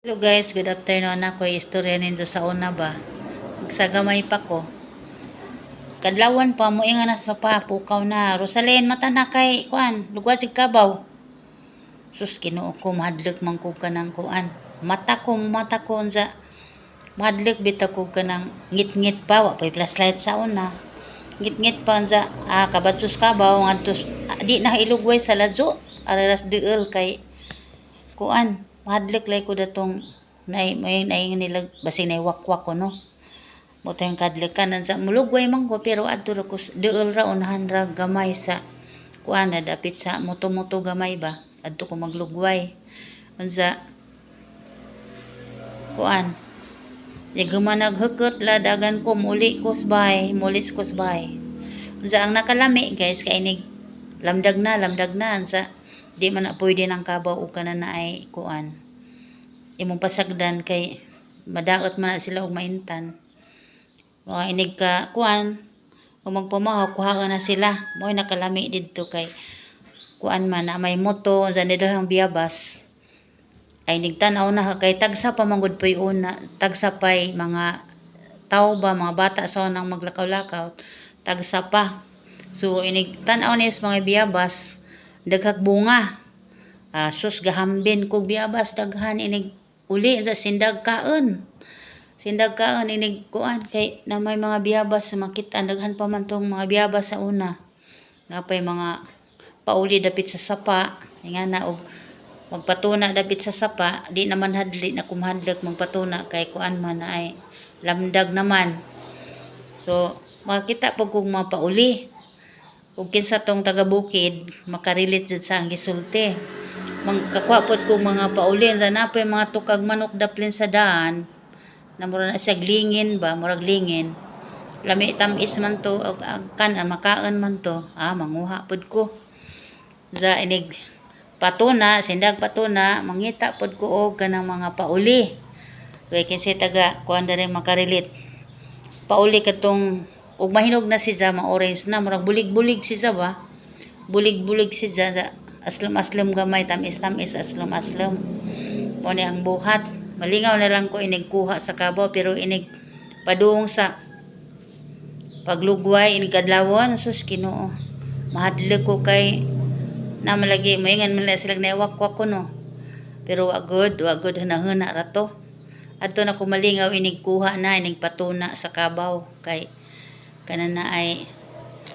Hello guys, good afternoon. Ako istorya ninyo sa una ba. Magsagamay pa ko. Kadlawan pa mo nga na sa pa pukaw na. Rosalyn mata na kay kuan, lugwa sig kabaw. Sus Ginoo ko mahadlok man ko kanang kuan. Mata ko unsa. Mahadlok bitaw ko kanang ngit-ngit pa wa pay flashlight sa una. Ngit-ngit pa unsa kabatsus kabaw ngadtos di na ilugway sa lazo. Araras deul kay kuan. Mahadlok lay ko datong may nila basi nay wakwak ko no. Mo tayong kadlekan sa mulugway man ko pero adto ra ko deul ra unahan ra gamay sa kuan na dapit sa moto-moto gamay ba. Adto ko maglugway. Unsa kuan. Yaguman naghukot la dagan ko muli ko sabay. Unsa ang nakalami guys kay inig lamdag na unsa di man na pwede nang kabaw o kanan na ay kuan imong pasagdan kay madaot man na sila og maintan mga inig ka kuan kung magpamahaw kuha na sila mo'y nakalami didto kay kuan man na may moto unsa ni dahang biyabas ay nigtan-aw na kay tagsa pa manggod pay una tagsa pay mga tao ba mga bata sa nang maglakaw-lakaw tagsa pa so inig tan-aw ni mga biyabas daghag bunga. Sus gahambin kog biyabas daghan inig uli sa sindag kaon. Sindag kaon inig kuan kay na may mga biyabas sa makita daghan pa man tong mga biyabas sa una. Napay mga pauli dapit sa sapa nga na og magpatuna dapit sa sapa di naman hadli na kumahadlok magpatuna kay kuan man na ay lamdag naman. So makita pag kog mga pauli ug kinsa tong taga-bukid makarelate jud sa ang gisulti magkakuha pod ko mga paulin sa napay mga tukag manok daplin sa daan na mura na siya glingin ba murag lingin lami tamis man to og kan makaon man to manguha pod ko za inig patuna sindag patuna mangita pod ko og kanang mga pauli kay kinsa taga kuan diri makarelate pauli katong ug mahinog na siya ma-orange na murag bulig-bulig siya ba bulig-bulig siya aslam-aslam gamay tamis-tamis aslam-aslam mo ni ang buhat malingaw na lang ko inig kuha sa kabaw pero inig padung sa paglugway inig kadlawon sus Ginoo mahadlok ko kay na malagi moingan man sila naiwakwak ko no pero wa good huna-huna ra to adto na ko malingaw inig kuha na inig patuna sa kabaw kay kanan na ay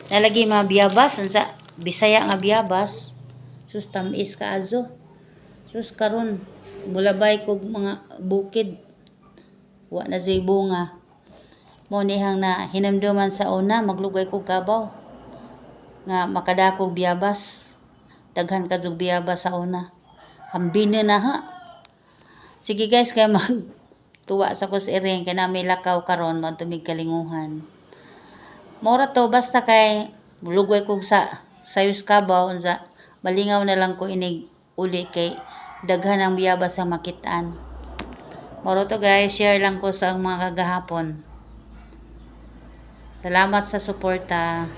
nalagi mga biyabas unsa Bisaya nga biyabas sus tamis kaazo sus karon mulabay kog mga bukid wa na jay bunga mo nihang na hinamduman sa una maglugay kog kabaw nga makadakog biyabas daghan kazog biyabas sa una hambin na ha sige guys kay mag tuwa sa kus iring kay na may lakaw karon mo tumig kalinguhan mora to basta kay mulugway kog sa sayos kabaw unsa malingaw na lang ko inig uli kay daghan ang biyabas sa makitaan. Moro to guys, share lang ko sa mga kagahapon. Salamat sa suporta.